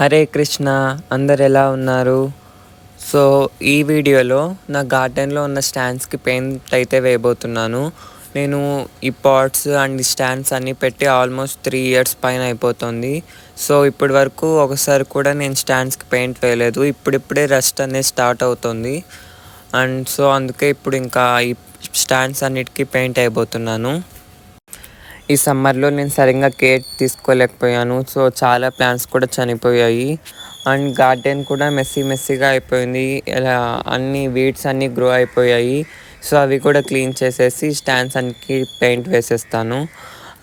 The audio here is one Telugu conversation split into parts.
హరే కృష్ణ, అందరు ఎలా ఉన్నారు? సో ఈ వీడియోలో నా గార్డెన్లో ఉన్న స్టాండ్స్కి పెయింట్ అయితే వేయబోతున్నాను. నేను ఈ పాట్స్ అండ్ స్టాండ్స్ అన్నీ పెట్టి ఆల్మోస్ట్ 3 years పైన అయిపోతుంది. సో ఇప్పటి వరకు ఒకసారి కూడా నేను స్టాండ్స్కి పెయింట్ వేయలేదు. ఇప్పుడిప్పుడే రస్ట్ అనేది స్టార్ట్ అవుతుంది. అండ్ సో అందుకే ఇప్పుడు ఇంకా ఈ స్టాండ్స్ అన్నిటికీ పెయింట్ అయిపోతున్నాను. ఈ సమ్మర్లో నేను సరిగ్గా కేర్ తీసుకోలేకపోయాను. సో చాలా ప్లాంట్స్ కూడా చనిపోయాయి. అండ్ గార్డెన్ కూడా మెస్సీగా అయిపోయింది. ఇలా అన్ని వీడ్స్ అన్నీ గ్రో అయిపోయాయి. సో అవి కూడా క్లీన్ చేసేసి స్టాండ్స్ అన్నిటికీ పెయింట్ వేసేస్తాను.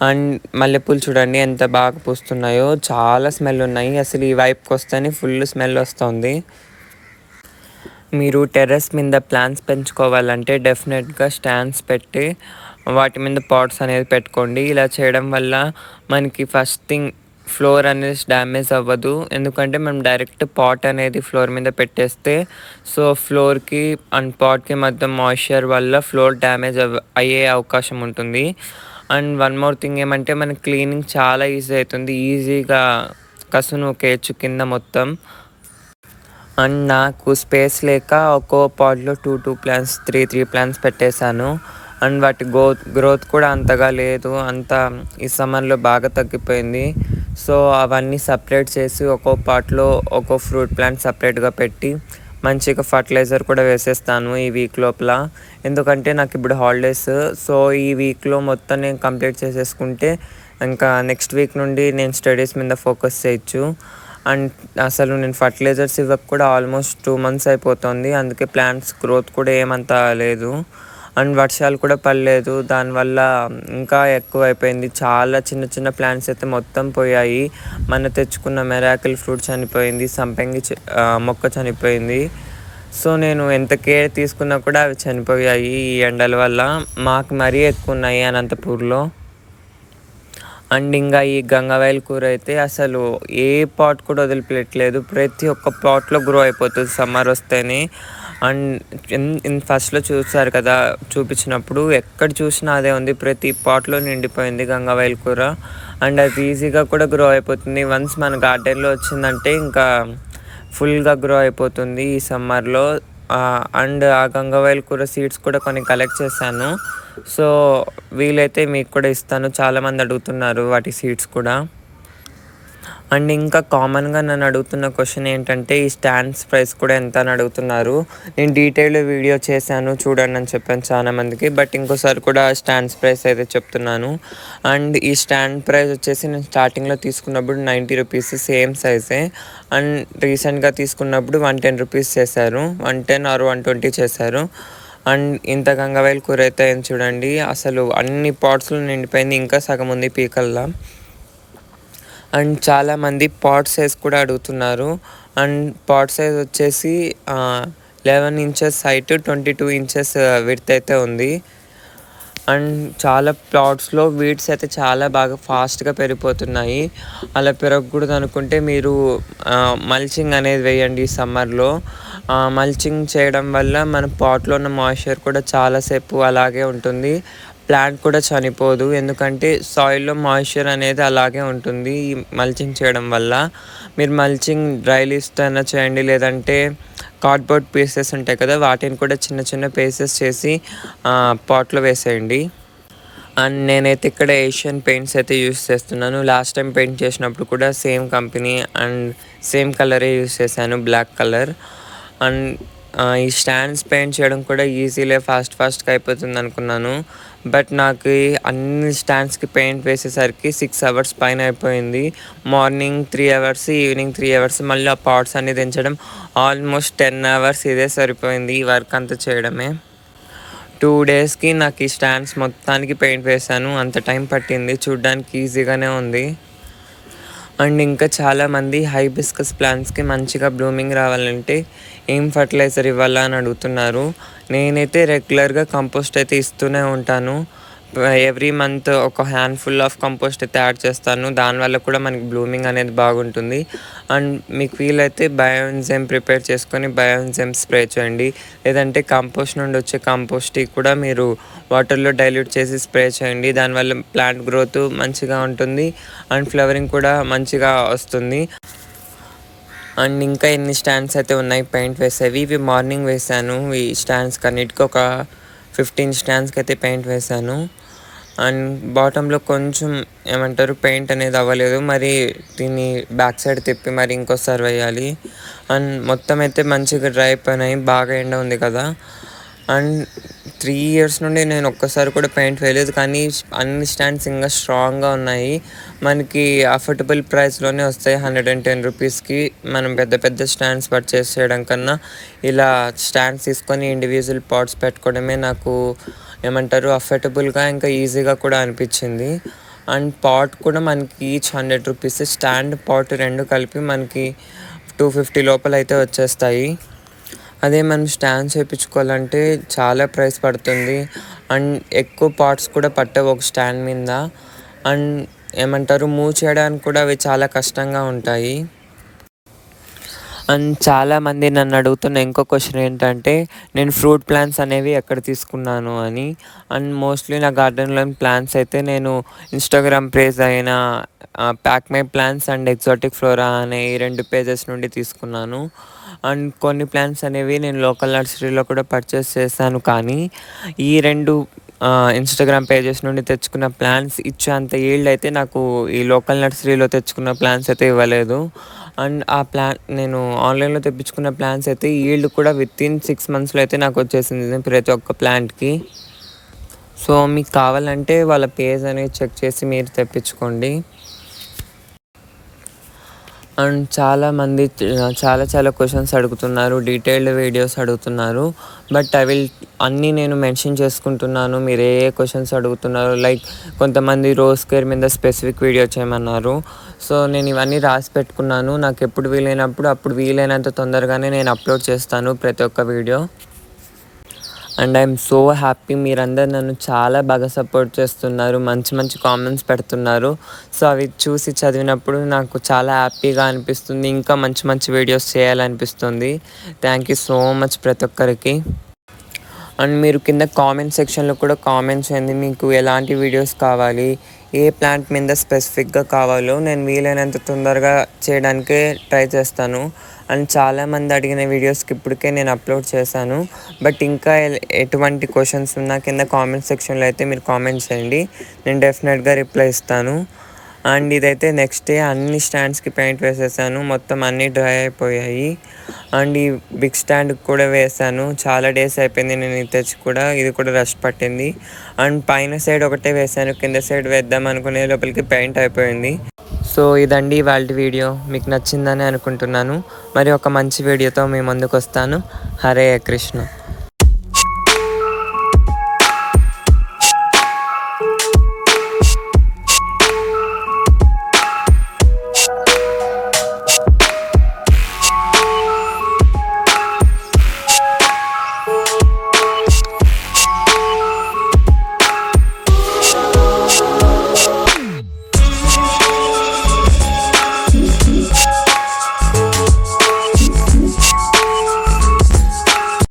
అండ్ మల్లెపూలు చూడండి ఎంత బాగా పూస్తున్నాయో, చాలా స్మెల్ ఉన్నాయి. అసలు ఈ వైపుకి వస్తేనే ఫుల్ స్మెల్ వస్తుంది. మీరు టెర్రస్ మీద ప్లాంట్స్ పెంచుకోవాలంటే డెఫినెట్గా స్టాండ్స్ పెట్టి వాటి మీద పాట్స్ అనేది పెట్టుకోండి. ఇలా చేయడం వల్ల మనకి ఫస్ట్ థింగ్ ఫ్లోర్ అనేది డ్యామేజ్ అవ్వదు. ఎందుకంటే మనం డైరెక్ట్ పాట్ అనేది ఫ్లోర్ మీద పెట్టేస్తే సో ఫ్లోర్కి అండ్ పాట్కి మధ్య మాయిశ్చర్ వల్ల ఫ్లోర్ డ్యామేజ్ అయ్యే అవకాశం ఉంటుంది. అండ్ వన్ మోర్ థింగ్ ఏమంటే మనకి క్లీనింగ్ చాలా ఈజీ అవుతుంది. ఈజీగా కసు నూకేయచ్చు కింద మొత్తం. అండ్ నాకు స్పేస్ లేక ఒక్కో పాట్లో 2 ప్లాంట్స్ 3 ప్లాంట్స్ పెట్టేశాను. అండ్ వాటి గ్రోత్ కూడా అంతగా లేదు. ఈ సమ్మర్లో బాగా తగ్గిపోయింది. సో అవన్నీ సపరేట్ చేసి ఒక్కో పాట్లో ఒక్కో ఫ్రూట్ ప్లాంట్ సపరేట్గా పెట్టి మంచిగా ఫర్టిలైజర్ కూడా వేసేస్తాను ఈ వీక్ లోపల. ఎందుకంటే నాకు ఇప్పుడు హాలిడేస్. సో ఈ వీక్లో మొత్తం నేను కంప్లీట్ చేసేసుకుంటే ఇంకా నెక్స్ట్ వీక్ నుండి నేను స్టడీస్ మీద ఫోకస్ చేయొచ్చు. అండ్ అసలు నేను ఫర్టిలైజర్స్ ఇవ్వక కూడా ఆల్మోస్ట్ 2 months అయిపోతుంది. అందుకే ప్లాంట్స్ గ్రోత్ కూడా ఏమంతా లేదు. అండ్ వర్షాలు కూడా పడలేదు. దానివల్ల ఇంకా ఎక్కువ అయిపోయింది. చాలా చిన్న ప్లాంట్స్ అయితే మొత్తం పోయాయి. తెచ్చుకున్న మెరాకిల్ ఫ్రూట్ చనిపోయింది. సంపంగి మొక్క చనిపోయింది. సో నేను ఎంత కేర్ తీసుకున్నా కూడా అవి చనిపోయాయి ఈ ఎండల వల్ల. మాకు మరీ ఎక్కువ ఉన్నాయి అనంతపూర్లో. అండ్ ఇంకా ఈ గంగవాయిల కూర అయితే అసలు ఏ పాట్ కూడా వదిలిపెట్టలేదు. ప్రతి ఒక్క పాట్లో గ్రో అయిపోతుంది సమ్మర్ వస్తేనే. అండ్ ఫస్ట్లో చూసారు కదా, చూపించినప్పుడు ఎక్కడ చూసినా అదే ఉంది. ప్రతి పాట్లో నిండిపోయింది గంగవాయిల కూర. అండ్ అది ఈజీగా కూడా గ్రో అయిపోతుంది. వన్స్ మన గార్డెన్లో వచ్చిందంటే ఇంకా ఫుల్గా గ్రో అయిపోతుంది ఈ సమ్మర్లో. అండ్ ఆ గంగవాయిల కూర సీడ్స్ కూడా కొన్ని కలెక్ట్ చేశాను. సో వీలైతే మీకు కూడా ఇస్తాను. చాలామంది అడుగుతున్నారు వాటి సీడ్స్ కూడా. అండ్ ఇంకా కామన్గా నన్ను అడుగుతున్న క్వశ్చన్ ఏంటంటే ఈ స్టాండ్స్ ప్రైస్ కూడా ఎంత అని అడుగుతున్నారు. నేను డీటెయిల్డ్ వీడియో చేశాను, చూడండి అని చెప్పాను చాలామందికి. బట్ ఇంకోసారి కూడా స్టాండ్స్ ప్రైస్ అయితే చెప్తున్నాను. అండ్ ఈ స్టాండ్ ప్రైస్ వచ్చేసి నేను స్టార్టింగ్లో తీసుకున్నప్పుడు 90 rupees సేమ్ సైజే. అండ్ రీసెంట్గా తీసుకున్నప్పుడు 110 rupees చేశారు. 110 or 120 చేశారు. అండ్ ఇంత గంగవాయిల కూర అయితే ఏం చూడండి, అసలు అన్ని పాట్స్లో నిండిపోయింది. ఇంకా సగం ఉంది పీకల్లా. అండ్ చాలామంది పాట్ సైజ్ కూడా అడుగుతున్నారు. అండ్ పాట్ సైజ్ వచ్చేసి 11 inches హైట్, 22 inches విడ్త్ అయితే ఉంది. అండ్ చాలా ప్లాట్స్లో వీడ్స్ అయితే చాలా బాగా ఫాస్ట్గా పెరిగిపోతున్నాయి. అలా పెరగకూడదు అనుకుంటే మీరు మల్చింగ్ అనేది వేయండి ఈ సమ్మర్లో. మల్చింగ్ చేయడం వల్ల మన పాట్లో ఉన్న మాయిశ్చర్ కూడా చాలాసేపు అలాగే ఉంటుంది. ప్లాంట్ కూడా చనిపోదు. ఎందుకంటే సాయిల్లో మాయిశ్చర్ అనేది అలాగే ఉంటుంది ఈ మల్చింగ్ చేయడం వల్ల. మీరు మల్చింగ్ డ్రై లీవ్స్తో అయినా చేయండి, లేదంటే కార్డ్బోర్డ్ పీసెస్ ఉంటాయి కదా, వాటిని కూడా చిన్న పీసెస్ చేసి పాట్లో వేసేయండి. అండ్ నేనైతే ఇక్కడ ఏషియన్ పెయింట్స్ అయితే యూస్ చేస్తున్నాను. లాస్ట్ టైం పెయింట్ చేసినప్పుడు కూడా సేమ్ కంపెనీ అండ్ సేమ్ కలరే యూస్ చేశాను, బ్లాక్ కలర్. అండ్ ఈ స్టాండ్స్ పెయింట్ చేయడం కూడా ఈజీలే, ఫాస్ట్గా అయిపోతుంది అనుకున్నాను. బట్ నాకు అన్ని స్టాండ్స్కి పెయింట్ వేసేసరికి 6 hours పైన అయిపోయింది. మార్నింగ్ 3 hours, ఈవినింగ్ 3 hours, మళ్ళీ ఆ పాట్స్ అన్ని దించడం ఆల్మోస్ట్ 10 hours ఇదే సరిపోయింది ఈ వర్క్ అంతా చేయడమే. 2 daysకి నాకు ఈ స్టాండ్స్ మొత్తానికి పెయింట్ వేశాను. అంత టైం పట్టింది. చూడ్డానికి ఈజీగానే ఉంది. అండ్ ఇంకా చాలామంది హైబిస్కస్ ప్లాంట్స్కి మంచిగా బ్లూమింగ్ రావాలంటే ఏం ఫర్టిలైజర్ ఇవ్వాలా అని అడుగుతున్నారు. నేనైతే రెగ్యులర్గా కంపోస్ట్ అయితే ఇస్తూనే ఉంటాను. ఎవ్రీ మంత్ ఒక హ్యాండ్ఫుల్ ఆఫ్ కంపోస్ట్ అయితే యాడ్ చేస్తాను. దానివల్ల కూడా మనకి బ్లూమింగ్ అనేది బాగుంటుంది. అండ్ మీకు వీలైతే బయోఎన్జైమ్ ప్రిపేర్ చేసుకొని బయోఎన్జైమ్ స్ప్రే చేయండి. లేదంటే కంపోస్ట్ నుండి వచ్చే కంపోస్ట్ కూడా మీరు వాటర్లో డైల్యూట్ చేసి స్ప్రే చేయండి. దానివల్ల ప్లాంట్ గ్రోత్ మంచిగా ఉంటుంది అండ్ ఫ్లవరింగ్ కూడా మంచిగా వస్తుంది. అండ్ ఇంకా ఎన్ని స్టాండ్స్ అయితే ఉన్నాయి పెయింట్ వేసేవి. ఇవి మార్నింగ్ వేసాను. ఈ స్టాండ్స్ కన్నిటికి ఒక 15 స్టాండ్స్కి అయితే పెయింట్ వేసాను. అండ్ బాటంలో కొంచెం ఏమంటారు పెయింట్ అనేది అవ్వలేదు. మరి దీన్ని బ్యాక్ సైడ్ తిప్పి మరి ఇంకోసారి వేయాలి. అండ్ మొత్తం అయితే మంచిగా డ్రై అయిపోయినాయి. బాగా ఎండ ఉంది కదా. అండ్ 3 years నుండి నేను ఒక్కసారి కూడా పెయింట్ వేయలేదు. కానీ అన్ని స్టాండ్స్ ఇంకా స్ట్రాంగ్గా ఉన్నాయి. మనకి అఫోర్డబుల్ ప్రైస్లోనే వస్తాయి. 110 రూపీస్కి మనం పెద్ద పెద్ద స్టాండ్స్ పర్చేస్ చేయడం కన్నా ఇలా స్టాండ్స్ తీసుకొని ఇండివిజువల్ పాట్స్ పెట్టుకోవడమే నాకు ఏమంటారు అఫోర్డబుల్గా ఇంకా ఈజీగా కూడా అనిపించింది. అండ్ పాట్ కూడా మనకి ఈచ్ 100 రూపీస్. స్టాండ్ పాట్ రెండు కలిపి మనకి 250 లోపల అయితే వచ్చేస్తాయి. అదే మనం స్టాండ్స్ వేయించుకోవాలంటే చాలా ప్రైస్ పడుతుంది. అండ్ ఎక్కువ పార్ట్స్ కూడా పట్టవు ఒక స్టాండ్ మీద. అండ్ ఏమంటారు మూవ్ చేయడానికి కూడా అవి చాలా కష్టంగా ఉంటాయి. అండ్ చాలామంది నన్ను అడుగుతున్న ఇంకో క్వశ్చన్ ఏంటంటే నేను ఫ్రూట్ ప్లాంట్స్ అనేవి ఎక్కడ తీసుకున్నాను అని. అండ్ మోస్ట్లీ నా గార్డెన్లో ప్లాంట్స్ అయితే నేను ఇన్స్టాగ్రామ్ పేజ్ అయిన pack my plants and exotic flora అనే ఈ 2 పేజెస్ నుండి తీసుకున్నాను. అండ్ కొన్ని ప్లాంట్స్ అనేవి నేను లోకల్ నర్సరీలో కూడా పర్చేస్ చేశాను. కానీ ఈ 2 ఇన్స్టాగ్రామ్ పేజెస్ నుండి తెచ్చుకున్న ప్లాంట్స్ ఇచ్చేంత ఈల్డ్ అయితే నాకు ఈ లోకల్ నర్సరీలో తెచ్చుకున్న ప్లాంట్స్ అయితే ఇవ్వలేదు. అండ్ నేను ఆన్లైన్లో తెప్పించుకున్న ప్లాంట్స్ అయితే ఈల్డ్ కూడా వితిన్ 6 monthsలో అయితే నాకు వచ్చేసింది ప్రతి ఒక్క ప్లాంట్కి. సో మీకు కావాలంటే వాళ్ళ పేజ్ అనేది చెక్ చేసి మీరు తెప్పించుకోండి. అండ్ చాలామంది చాలా క్వశ్చన్స్ అడుగుతున్నారు, డీటెయిల్డ్ వీడియోస్ అడుగుతున్నారు. బట్ అన్నీ నేను మెన్షన్ చేసుకుంటున్నాను మీరు ఏ క్వశ్చన్స్ అడుగుతున్నారు. లైక్ కొంతమంది రోజ్ కేర్ మీద స్పెసిఫిక్ వీడియో చేయమన్నారు. సో నేను ఇవన్నీ రాసి పెట్టుకున్నాను. నాకు ఎప్పుడు వీలైనప్పుడు అప్పుడు వీలైనంత తొందరగానే నేను అప్లోడ్ చేస్తాను ప్రతి ఒక్క video. And I'm so happy, మీరందరూ నన్ను చాలా బాగా సపోర్ట్ చేస్తున్నారు, మంచి కామెంట్స్ పెడుతున్నారు. సో అవి చూసి చదివినప్పుడు నాకు చాలా హ్యాపీగా అనిపిస్తుంది. ఇంకా మంచి వీడియోస్ చేయాలనిపిస్తుంది. థ్యాంక్ యూ సో మచ్ ప్రతి ఒక్కరికి. అండ్ మీరు కింద కామెంట్ సెక్షన్లో కూడా కామెంట్స్ చేయండి. మీకు ఎలాంటి వీడియోస్ కావాలి, ఏ ప్లాంట్ మీద స్పెసిఫిక్గా కావాలో నేను వీలైనంత తొందరగా చేయడానికే ట్రై చేస్తాను. అండ్ చాలామంది అడిగిన వీడియోస్కి ఇప్పటికే నేను అప్లోడ్ చేశాను. బట్ ఇంకా ఎటువంటి క్వశ్చన్స్ ఉన్నా కింద కామెంట్ సెక్షన్లో అయితే మీరు కామెంట్ చేయండి, నేను డెఫినెట్గా రిప్లై ఇస్తాను. అండ్ ఇదైతే నెక్స్ట్ డే అన్ని స్టాండ్స్కి పెయింట్ వేసేసాను. మొత్తం అన్నీ డ్రై అయిపోయాయి. అండ్ ఈ బిగ్ స్టాండ్కి కూడా వేసాను. చాలా డేస్ అయిపోయింది నేను ఇది తెచ్చి కూడా. ఇది కూడా రష్ పట్టింది. అండ్ పైన సైడ్ ఒకటే వేసాను, కింద సైడ్ వేద్దాం అనుకునే లోపలికి పెయింట్ అయిపోయింది. సో ఇదండి వాళ్ళ వీడియో. మీకు నచ్చిందని అనుకుంటున్నాను. మరి ఒక మంచి వీడియోతో మీ ముందుకు వస్తాను. హరే కృష్ణ.